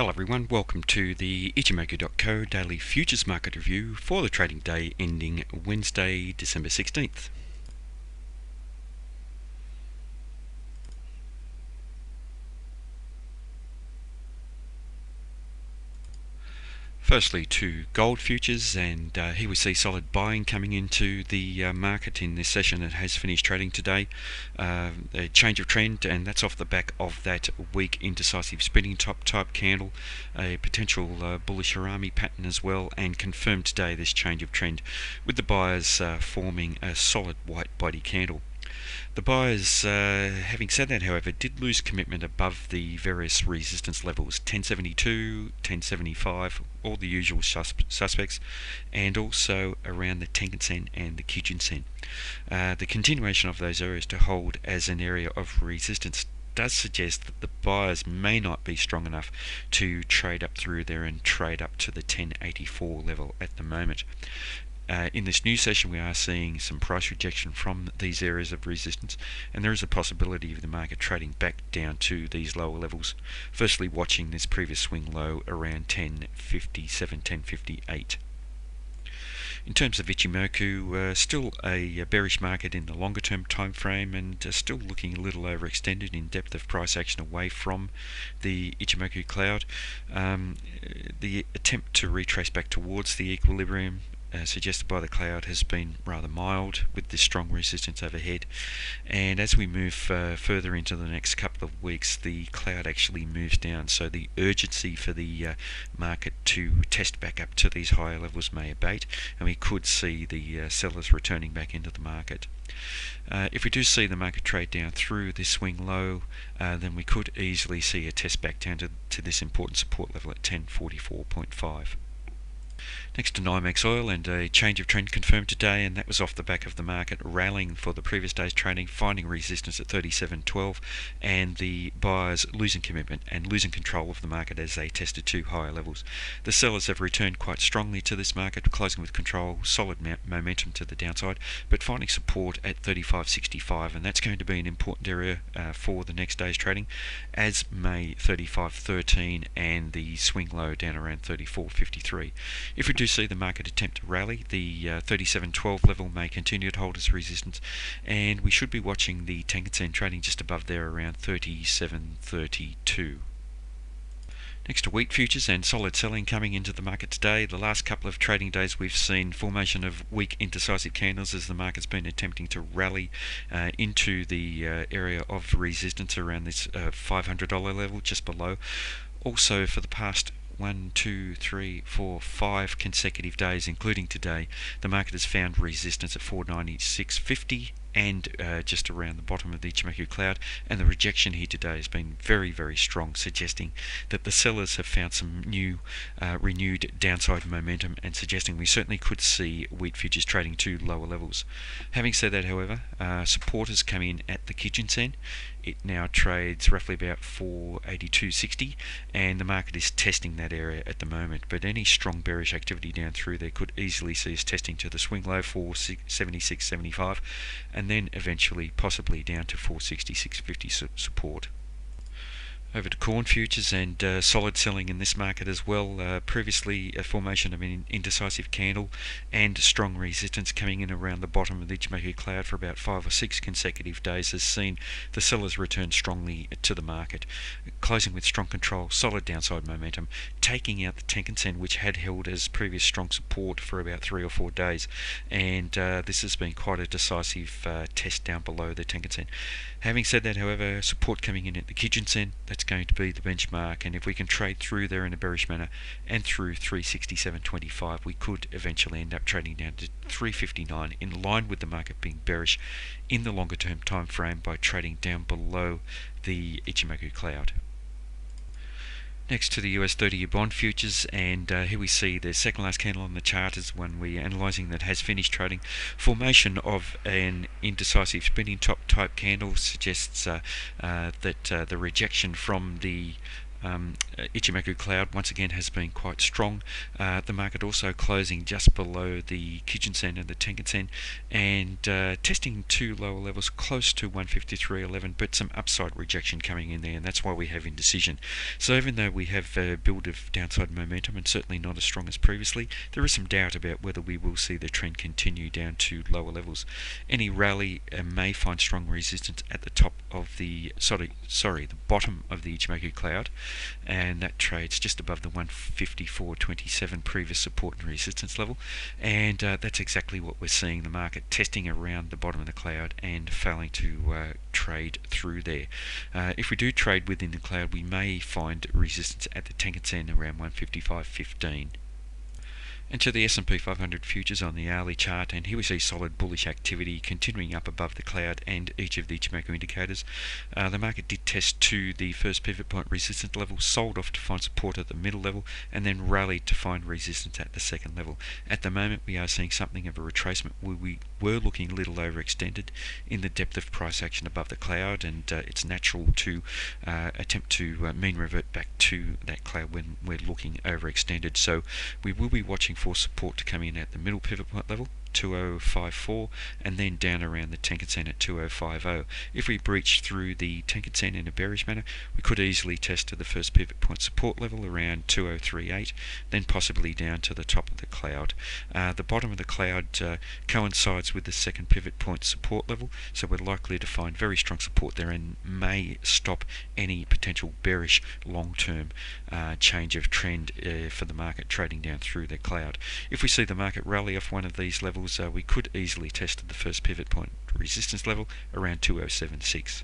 Hello everyone, welcome to the Ichimoku.co Daily Futures Market Review for the trading day ending Wednesday, December 16th. Firstly to gold futures, and here we see solid buying coming into the market in this session that has finished trading today. A change of trend, and that's off the back of that weak indecisive spinning top type candle, a potential bullish harami pattern as well, and confirmed today this change of trend with the buyers forming a solid white body candle. The buyers, having said that, however, did lose commitment above the various resistance levels, 1072, 1075, all the usual suspects, and also around the Tenkan-sen and the Kijun-sen. The continuation of those areas to hold as an area of resistance does suggest that the buyers may not be strong enough to trade up through there and trade up to the 1084 level at the moment. In this new session, we are seeing some price rejection from these areas of resistance, and there is a possibility of the market trading back down to these lower levels. Firstly, watching this previous swing low around 1057, 1058. In terms of Ichimoku, still a bearish market in the longer term time frame, and still looking a little overextended in depth of price action away from the Ichimoku cloud. The attempt to retrace back towards the equilibrium suggested by the cloud has been rather mild with this strong resistance overhead, and as we move further into the next couple of weeks, the cloud actually moves down, so the urgency for the market to test back up to these higher levels may abate, and we could see the sellers returning back into the market. If we do see the market trade down through this swing low, then we could easily see a test back down to this important support level at 1044.5. Next to NYMEX oil, and a change of trend confirmed today, and that was off the back of the market rallying for the previous day's trading, finding resistance at 37.12, and the buyers losing commitment and losing control of the market as they tested to higher levels. The sellers have returned quite strongly to this market, closing with control, solid momentum to the downside, but finding support at 35.65, and that's going to be an important area for the next day's trading, as may 35.13 and the swing low down around 34.53. If we do see the market attempt to rally, the 37.12 level may continue to hold as resistance, and we should be watching the Tenkan-sen trading just above there around 37.32. Next to wheat futures, and solid selling coming into the market today. The last couple of trading days we've seen formation of weak indecisive candles as the market's been attempting to rally into the area of resistance around this $500 level just below. Also, for the past 1, 2, 3, 4, 5 consecutive days, including today, the market has found resistance at 496.50 and just around the bottom of the Ichimoku cloud, and the rejection here today has been very, very strong, suggesting that the sellers have found some new renewed downside momentum, and suggesting we certainly could see wheat futures trading to lower levels. Having said that, however, support has come in at the Kijun-sen. It now trades roughly about 482.60, and the market is testing that area at the moment, but any strong bearish activity down through there could easily see us testing to the swing low 476.75, and then eventually possibly down to 466.50 support. Over to corn futures, and solid selling in this market as well. Previously a formation of an indecisive candle and strong resistance coming in around the bottom of the Ichimoku cloud for about 5 or 6 consecutive days has seen the sellers return strongly to the market, closing with strong control, solid downside momentum, taking out the Tenkan-sen, which had held as previous strong support for about 3 or 4 days, and this has been quite a decisive test down below the Tenkan-sen. Having said that, however, support coming in at the Kijun-sen, that's going to be the benchmark, and if we can trade through there in a bearish manner and through 367.25, we could eventually end up trading down to 359, in line with the market being bearish in the longer term time frame by trading down below the Ichimoku cloud. Next to the US 30-year bond futures, and here we see the second last candle on the chart is one we're analysing that has finished trading. Formation of an indecisive spinning top type candle suggests that the rejection from the Ichimoku cloud once again has been quite strong. The market also closing just below the Kijun-sen and the Tenkan-sen, and testing two lower levels close to 153.11, but some upside rejection coming in there, and that's why we have indecision. So even though we have a build of downside momentum and certainly not as strong as previously, there is some doubt about whether we will see the trend continue down to lower levels. Any rally may find strong resistance at the top of the the bottom of the Ichimoku cloud, and that trades just above the 154.27 previous support and resistance level, and that's exactly what we're seeing, the market testing around the bottom of the cloud and failing to trade through there. If we do trade within the cloud, we may find resistance at the Tenkan-sen around 155.15. And to the S&P 500 futures on the hourly chart, and here we see solid bullish activity continuing up above the cloud and each of the Ichimoku indicators. The market did test to the first pivot point resistance level, sold off to find support at the middle level, and then rallied to find resistance at the second level. At the moment we are seeing something of a retracement where we were looking a little overextended in the depth of price action above the cloud, and it's natural to attempt to mean revert back to that cloud when we're looking overextended. So we will be watching for support to come in at the middle pivot point level, 2054, and then down around the Tenkan-sen at 2050. If we breach through the Tenkan-sen in a bearish manner, we could easily test to the first pivot point support level around 2038, then possibly down to the top of the cloud. The bottom of the cloud coincides with the second pivot point support level, so we're likely to find very strong support there and may stop any potential bearish long-term change of trend for the market trading down through the cloud. If we see the market rally off one of these levels, we could easily test the first pivot point resistance level around 2076.